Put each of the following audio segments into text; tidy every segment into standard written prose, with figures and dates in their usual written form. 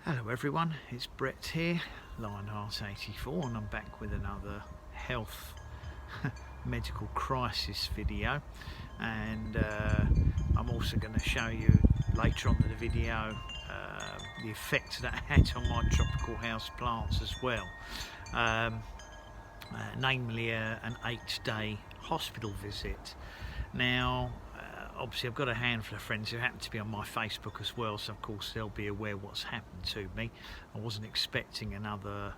Hello everyone, it's Brett here, Lionheart84, and I'm back with another health medical crisis video. And I'm also going to show you later on in the video the effect that had on my tropical house plants as well, namely an 8-day hospital visit. Now obviously I've got a handful of friends who happen to be on my Facebook as well, so of course they'll be aware what's happened to me. I wasn't expecting another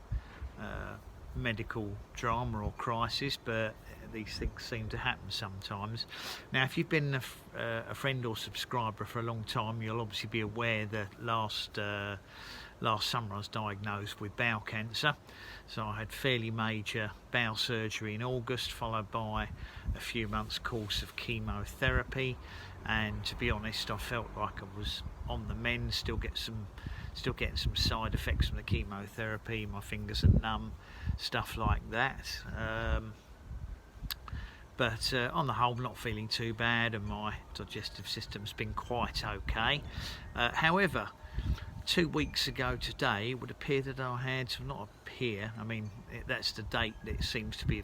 medical drama or crisis, but these things seem to happen sometimes. Now if you've been a friend or subscriber for a long time, you'll obviously be aware that last summer I was diagnosed with bowel cancer. So I had fairly major bowel surgery in August, followed by a few months course of chemotherapy, and to be honest I felt like I was on the mend, still getting some side effects from the chemotherapy. My fingers are numb, stuff like that, but on the whole not feeling too bad, and my digestive system's been quite okay. However, 2 weeks ago today, it would appear that I had, not appear, I mean that's the date that it seems to be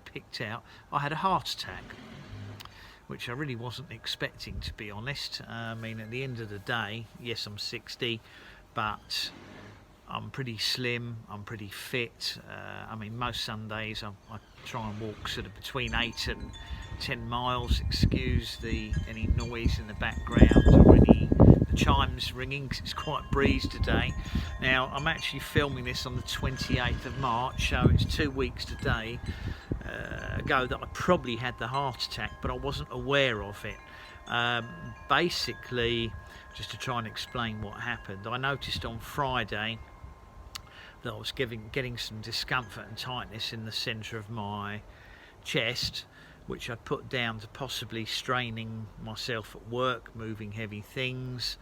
picked out, I had a heart attack, which I really wasn't expecting, to be honest. I mean, at the end of the day, yes, I'm 60, but I'm pretty slim, I'm pretty fit. I mean, most Sundays I try and walk sort of between 8 and 10 miles, excuse any noise in the background or any chimes ringing, because it's quite breeze today. Now I'm actually filming this on the 28th of March, so it's 2 weeks today ago that I probably had the heart attack, but I wasn't aware of it. Basically, just to try and explain what happened, I noticed on Friday that I was getting some discomfort and tightness in the centre of my chest, which I'd put down to possibly straining myself at work, moving heavy things,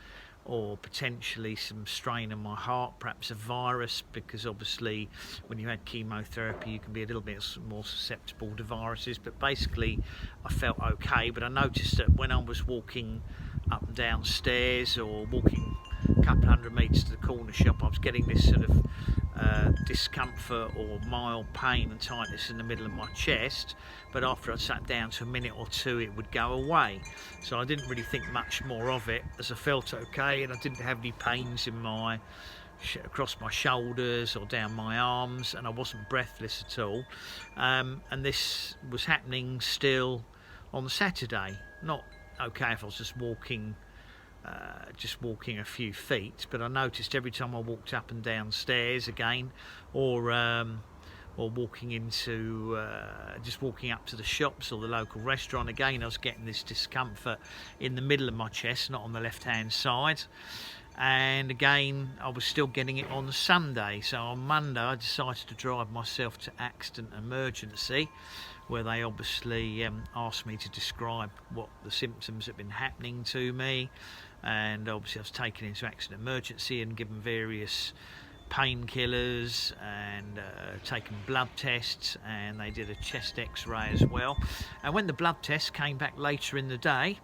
or potentially some strain on my heart, perhaps a virus, because obviously when you had chemotherapy you can be a little bit more susceptible to viruses. But basically I felt okay, but I noticed that when I was walking up and down stairs or walking a couple hundred metres to the corner shop, I was getting this sort of discomfort or mild pain and tightness in the middle of my chest, but after I sat down to a minute or two it would go away. So I didn't really think much more of it, as I felt okay and I didn't have any pains in across my shoulders or down my arms, and I wasn't breathless at all. And this was happening still on Saturday. Not okay if I was just walking a few feet, but I noticed every time I walked up and down stairs again, or walking into just walking up to the shops or the local restaurant again, I was getting this discomfort in the middle of my chest, not on the left hand side. And again I was still getting it on Sunday. So on Monday I decided to drive myself to accident emergency, where they obviously asked me to describe what the symptoms had been happening to me, and obviously I was taken into accident emergency and given various painkillers and taken blood tests, and they did a chest x-ray as well. And when the blood test came back later in the day,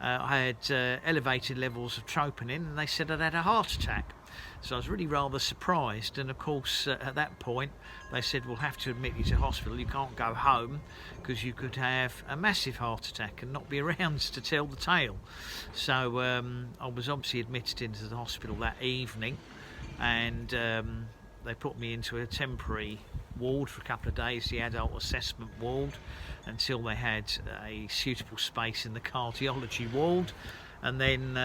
I had elevated levels of troponin, and they said I'd had a heart attack. So I was really rather surprised, and of course at that point they said we'll have to admit you to hospital, you can't go home because you could have a massive heart attack and not be around to tell the tale. So I was obviously admitted into the hospital that evening, and they put me into a temporary ward for a couple of days, the adult assessment ward, until they had a suitable space in the cardiology ward. And then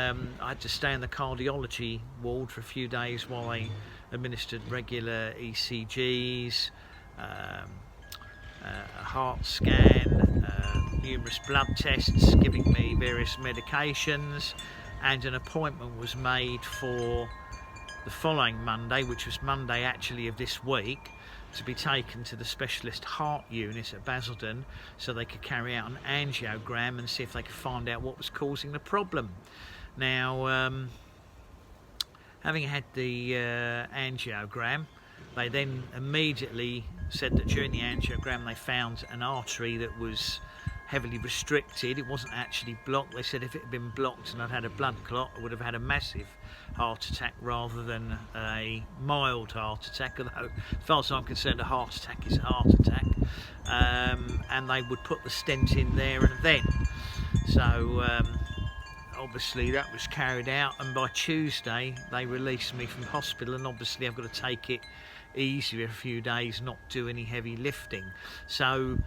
I had to stay in the cardiology ward for a few days while they administered regular ECGs, a heart scan, numerous blood tests, giving me various medications, and an appointment was made for the following Monday, which was Monday actually of this week, to be taken to the specialist heart unit at Basildon so they could carry out an angiogram and see if they could find out what was causing the problem. Now, having had the angiogram, they then immediately said that during the angiogram they found an artery that was heavily restricted. It wasn't actually blocked. They said if it had been blocked and I'd had a blood clot, I would have had a massive heart attack rather than a mild heart attack, although as far as I'm concerned a heart attack is a heart attack. And they would put the stent in there and then. So obviously that was carried out, and by Tuesday they released me from hospital, and obviously I've got to take it easy a few days, not do any heavy lifting. So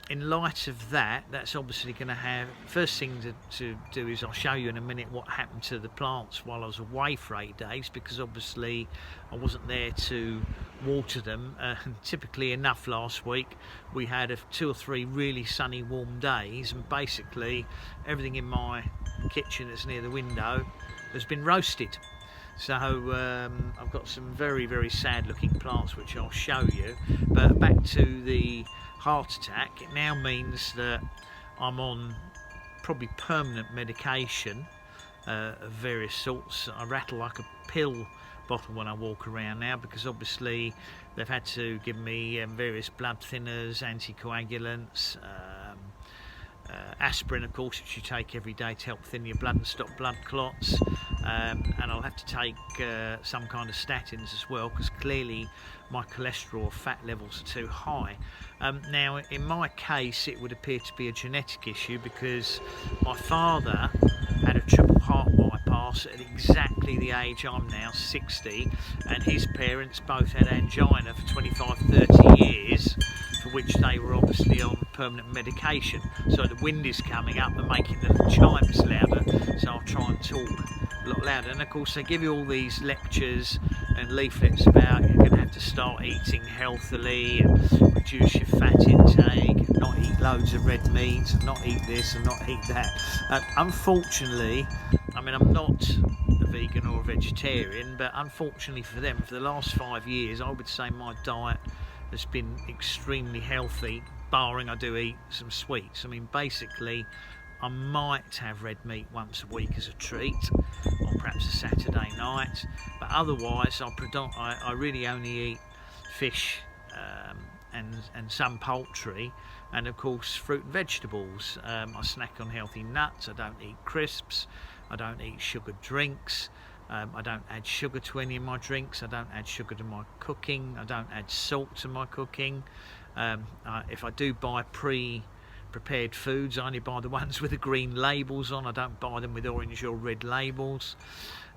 in light of that, that's obviously going to have, first thing to do is I'll show you in a minute what happened to the plants while I was away for 8 days, because obviously I wasn't there to water them. Typically enough last week we had 2 or 3 really sunny warm days, and basically everything in my kitchen that's near the window has been roasted. So I've got some very, very sad looking plants which I'll show you. But back to the heart attack, it now means that I'm on probably permanent medication of various sorts. I rattle like a pill bottle when I walk around now, because obviously they've had to give me various blood thinners, anticoagulants, aspirin of course, which you take every day to help thin your blood and stop blood clots, and I'll have to take some kind of statins as well, because clearly my cholesterol or fat levels are too high. Now in my case it would appear to be a genetic issue, because my father had a triple heart bypass at exactly the age I'm now, 60, and his parents both had angina for 25-30 years, for which they were obviously on permanent medication. So the wind is coming up and making the chimes louder, so I'll try and talk a lot louder. And of course they give you all these lectures and leaflets about you're going to have to start eating healthily and reduce your fat intake and not eat loads of red meat and not eat this and not eat that. Unfortunately, I mean, I'm not a vegan or a vegetarian, but unfortunately for them, for the last 5 years I would say my diet has been extremely healthy, barring I do eat some sweets. I mean, basically I might have red meat once a week as a treat, or perhaps a Saturday night, but otherwise I really only eat fish and some poultry, and of course fruit and vegetables. I snack on healthy nuts, I don't eat crisps, I don't eat sugared drinks, I don't add sugar to any of my drinks, I don't add sugar to my cooking, I don't add salt to my cooking. If I do buy prepared foods, I only buy the ones with the green labels on. I don't buy them with orange or red labels.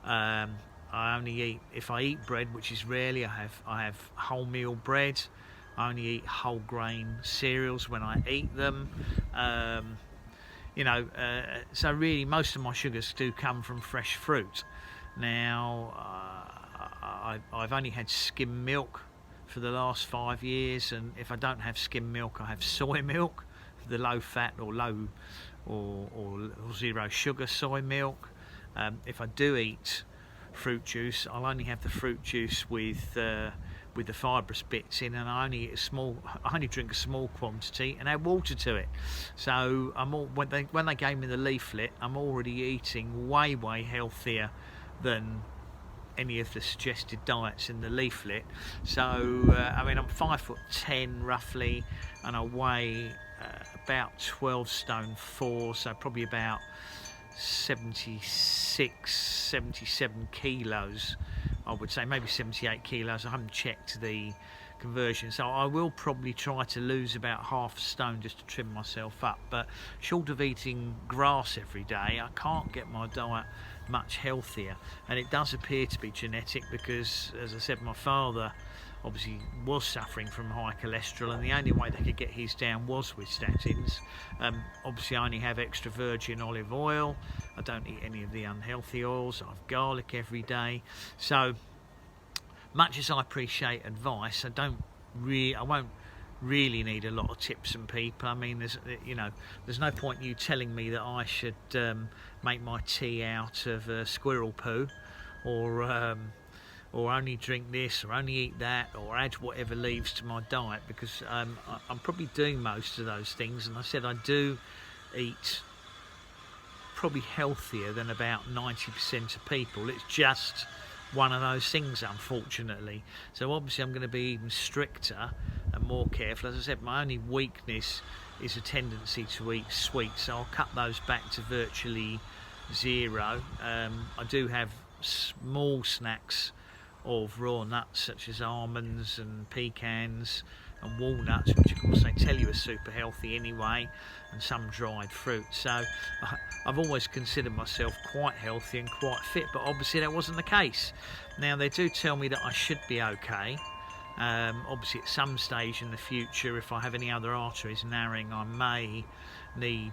I only eat, if I eat bread, which is rarely, I have wholemeal bread. I only eat whole grain cereals when I eat them. So really most of my sugars do come from fresh fruit. Now I've only had skim milk for the last 5 years, and if I don't have skim milk I have soy milk, the low fat or low or zero sugar soy milk. If I do eat fruit juice, I'll only have the fruit juice with the fibrous bits in, and I only drink a small quantity and add water to it. So when they gave me the leaflet, I'm already eating way healthier than any of the suggested diets in the leaflet. So I mean, I'm 5'10" roughly, and I weigh about 12 stone 4, so probably about 77 kilos, I would say, maybe 78 kilos. I haven't checked the conversion, so I will probably try to lose about half a stone just to trim myself up. But short of eating grass every day, I can't get my diet much healthier, and it does appear to be genetic, because as I said, my father obviously was suffering from high cholesterol, and the only way they could get his down was with statins. Obviously I only have extra virgin olive oil, I don't eat any of the unhealthy oils, I have garlic every day. So much as I appreciate advice, I won't really need a lot of tips from people. I mean, there's no point you telling me that I should make my tea out of squirrel poo, or only drink this, or only eat that, or add whatever leaves to my diet, because I'm probably doing most of those things. And I said I do eat probably healthier than about 90% of people. It's just one of those things, unfortunately. So obviously I'm going to be even stricter and more careful. As I said, my only weakness is a tendency to eat sweets, so I'll cut those back to virtually zero. I do have small snacks of raw nuts such as almonds and pecans and walnuts, which of course they tell you are super healthy anyway, and some dried fruit. So I've always considered myself quite healthy and quite fit, but obviously that wasn't the case. Now they do tell me that I should be okay. Obviously at some stage in the future, if I have any other arteries narrowing, I may need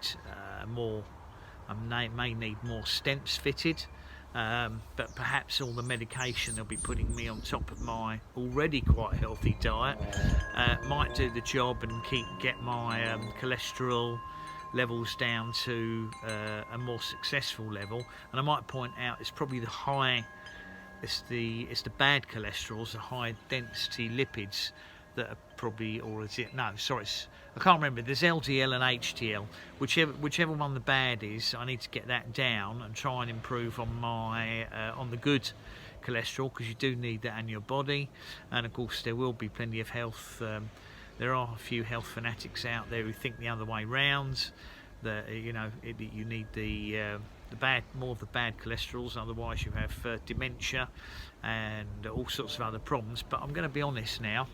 more stents fitted, but perhaps all the medication they'll be putting me on top of my already quite healthy diet might do the job and get my cholesterol levels down to a more successful level. And I might point out it's probably it's the bad cholesterols, the high density lipids that are probably, or is it, no, sorry, I can't remember, there's LDL and HDL, whichever one the bad is. I need to get that down and try and improve on my on the good cholesterol, because you do need that in your body. And of course there will be plenty of health, there are a few health fanatics out there who think the other way round, that you need more of the bad cholesterols, otherwise you have dementia and all sorts of other problems. But I'm going to be honest now,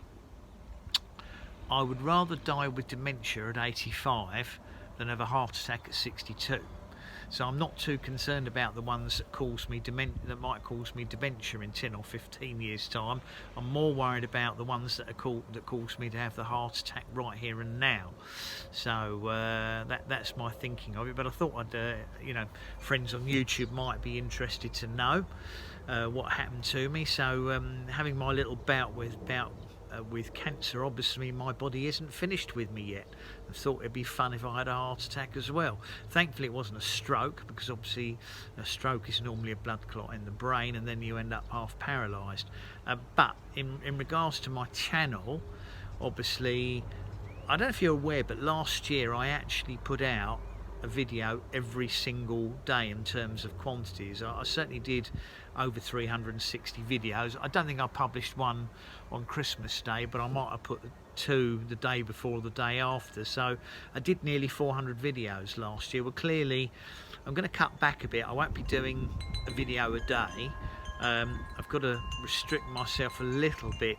I would rather die with dementia at 85 than have a heart attack at 62. So I'm not too concerned about the ones that might cause me dementia in 10 or 15 years time. I'm more worried about the ones that cause me to have the heart attack right here and now. So that's my thinking of it. But I thought friends on YouTube might be interested to know what happened to me. So having my little bout with cancer, obviously my body isn't finished with me yet. I thought it'd be fun if I had a heart attack as well. Thankfully it wasn't a stroke, because obviously a stroke is normally a blood clot in the brain and then you end up half paralysed. But in regards to my channel, obviously, I don't know if you're aware, but last year I actually put out a video every single day in terms of quantities. I certainly did over 360 videos. I don't think I published one on Christmas Day, but I might have put 2 the day before, the day after. So I did nearly 400 videos last year. Well, clearly I'm going to cut back a bit. I won't be doing a video a day. I've got to restrict myself a little bit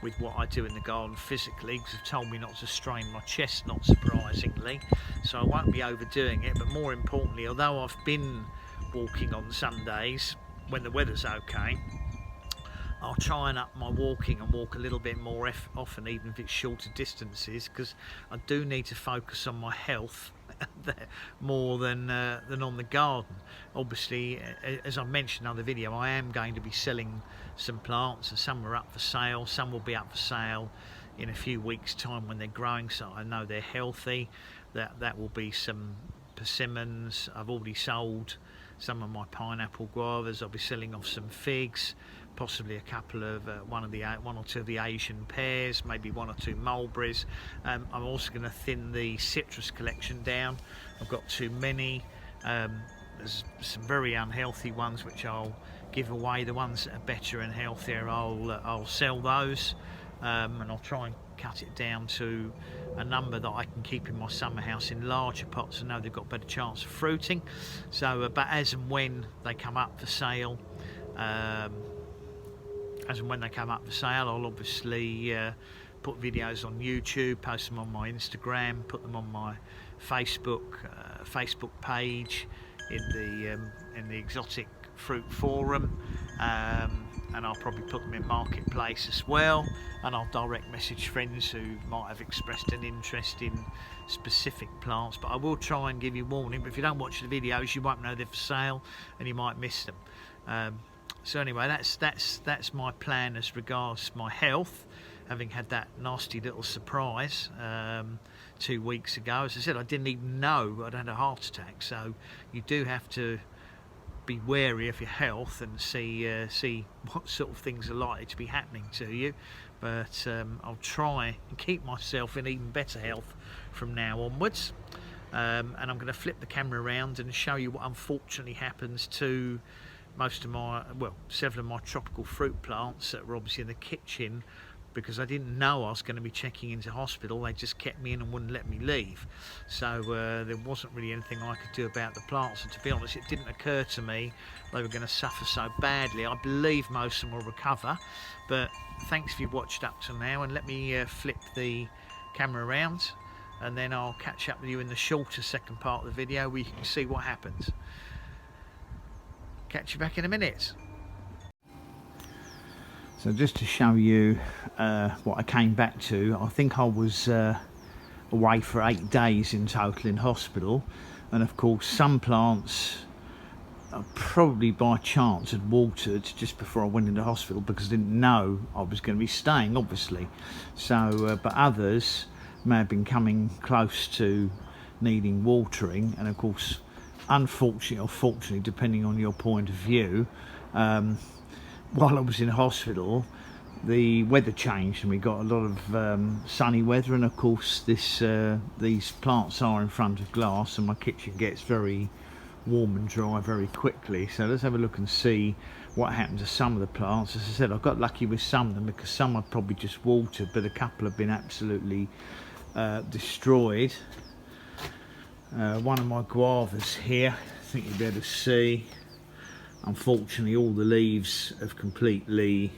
with what I do in the garden physically, because they've told me not to strain my chest, not surprisingly. So I won't be overdoing it. But more importantly, although I've been walking on Sundays when the weather's okay, I'll try and up my walking and walk a little bit more often, even if it's shorter distances, because I do need to focus on my health more than on the garden. Obviously, as I mentioned in another video, I am going to be selling some plants, and some are up for sale. Some will be up for sale in a few weeks' time when they're growing, so I know they're healthy. That will be some persimmons. I've already sold some of my pineapple guavas. I'll be selling off some figs, possibly a couple of one or two of the Asian pears, maybe 1 or 2 mulberries. I'm also going to thin the citrus collection down. I've got too many. There's some very unhealthy ones which I'll give away. The ones that are better and healthier, I'll sell those, and I'll try and cut it down to a number that I can keep in my summer house in larger pots. I know they've got a better chance of fruiting. So, but as and when they come up for sale, I'll obviously put videos on YouTube, post them on my Instagram, put them on my Facebook page, in the exotic fruit forum, and I'll probably put them in Marketplace as well. And I'll direct message friends who might have expressed an interest in specific plants. But I will try and give you warning. But if you don't watch the videos, you won't know they're for sale, and you might miss them. So anyway, that's my plan as regards my health, having had that nasty little surprise 2 weeks ago. As I said, I didn't even know I'd had a heart attack. So you do have to be wary of your health and see what sort of things are likely to be happening to you. But I'll try and keep myself in even better health from now onwards. And I'm going to flip the camera around and show you what unfortunately happens to most of my, well, several of my tropical fruit plants that were obviously in the kitchen, because I didn't know I was going to be checking into hospital. They just kept me in and wouldn't let me leave. So there wasn't really anything I could do about the plants. And to be honest, it didn't occur to me they were going to suffer so badly. I believe most of them will recover. But thanks if you've watched up to now, and let me flip the camera around, and then I'll catch up with you in the shorter second part of the video where you can see what happens. Catch you back in a minute. So just to show you what I came back to, I think I was away for 8 days in total in hospital, and of course some plants probably by chance had watered just before I went into hospital, because I didn't know I was going to be staying, obviously. So but others may have been coming close to needing watering, and of course, unfortunately or fortunately, depending on your point of view, while I was in hospital, the weather changed and we got a lot of sunny weather, and of course these plants are in front of glass, and my kitchen gets very warm and dry very quickly. So let's have a look and see what happened to some of the plants. As I said, I got lucky with some of them, because some I've probably just watered, but a couple have been absolutely destroyed. One of my guavas here, I think you'll be able to see, unfortunately all the leaves have completely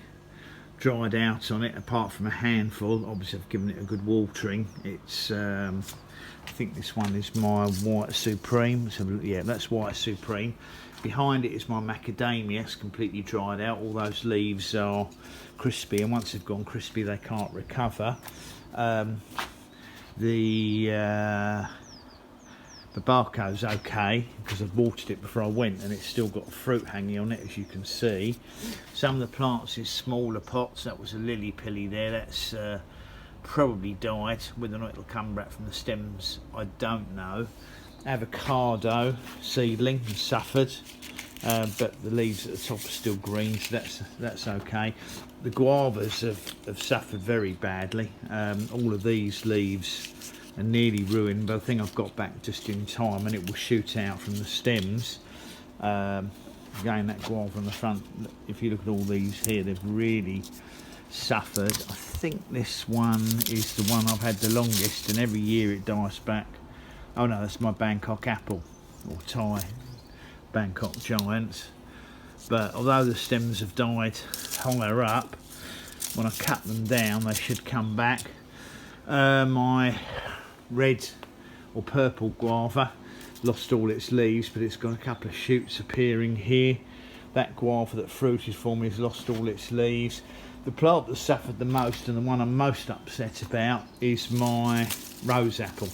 dried out on it, apart from a handful. Obviously I've given it a good watering. It's I think this one is my White Supreme. So yeah, that's White Supreme. Behind it is my macadamia. It's completely dried out. All those leaves are crispy, and once they've gone crispy they can't recover. The Barco's okay, because I've watered it before I went, and it's still got fruit hanging on it, as you can see. Some of the plants is smaller pots. That was a lily pilly there. That's probably died. Whether or not it'll come back from the stems, I don't know. Avocado seedling has suffered, but the leaves at the top are still green, so that's okay. The guavas have suffered very badly. All of these leaves are nearly ruined, but I think I've got back just in time, and it will shoot out from the stems. Again, that guava on the front, if you look at all these here, they've really suffered. I think this one is the one I've had the longest, and every year it dies back. Oh no, that's my Bangkok apple, or Thai Bangkok giant. But although the stems have died higher up, when I cut them down they should come back. My red or purple guava lost all its leaves, but it's got a couple of shoots appearing here. That guava that fruited for me has lost all its leaves. The plant that suffered the most, and the one I'm most upset about, is my rose apple,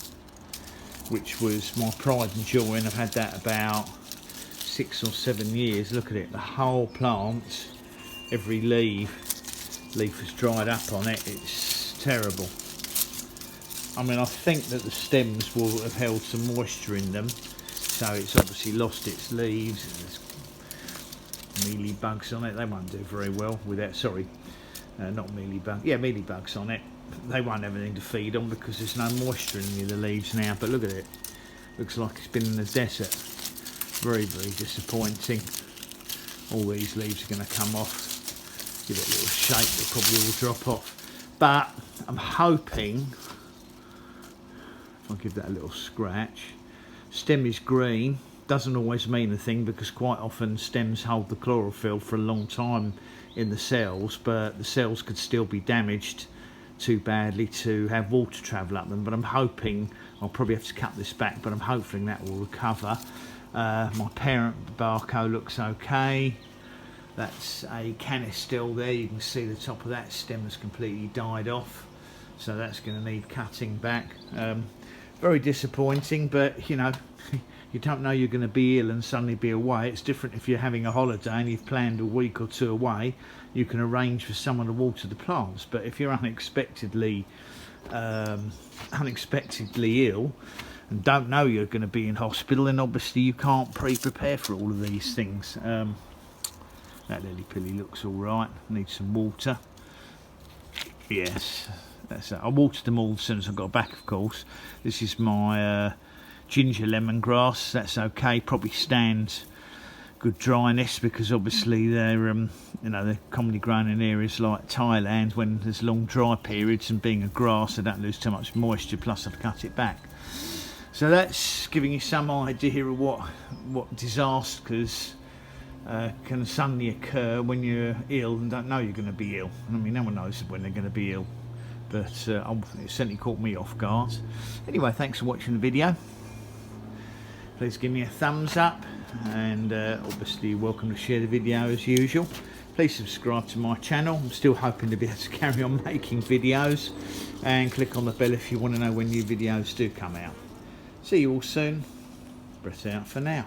which was my pride and joy, and I've had that about 6 or 7 years. Look at it, the whole plant, every leaf has dried up on it. It's terrible. I mean, I think that the stems will have held some moisture in them, so it's obviously lost its leaves. There's mealy bugs on it. They won't do very well with that. Sorry, not mealy bugs. Yeah, mealy bugs on it. They won't have anything to feed on because there's no moisture in any of the leaves now. But look at it. Looks like it's been in the desert. Very, very disappointing. All these leaves are going to come off. Give it a little shake, they'll probably all drop off. But I'm hoping, if I give that a little scratch, stem is green. Doesn't always mean a thing, because quite often stems hold the chlorophyll for a long time in the cells, but the cells could still be damaged too badly to have water travel up them. But I'm hoping, I'll probably have to cut this back, but I'm hoping that will recover. My parent Barco looks okay. That's a canis still there. You can see the top of that stem has completely died off, so that's going to need cutting back. Very disappointing, but you know, you don't know you're going to be ill and suddenly be away. It's different if you're having a holiday and you've planned a week or two away. You can arrange for someone to water the plants, but if you're unexpectedly ill and don't know you're going to be in hospital, then obviously you can't pre-prepare for all of these things. That lily pilly looks all right. Needs some water. Yes, that's it. I watered them all as soon as I got back, of course. This is my ginger lemongrass. That's okay. Probably stands good dryness, because obviously they're you know, they're commonly grown in areas like Thailand when there's long dry periods, and being a grass they don't lose too much moisture, plus I've cut it back. So that's giving you some idea of what disasters can suddenly occur when you're ill and don't know you're going to be ill. I mean, no one knows when they're going to be ill, but it certainly caught me off guard. Anyway, thanks for watching the video. Please give me a thumbs up, and obviously you're welcome to share the video as usual. Please subscribe to my channel. I'm still hoping to be able to carry on making videos, and click on the bell if you want to know when new videos do come out. See you all soon. Brett out for now.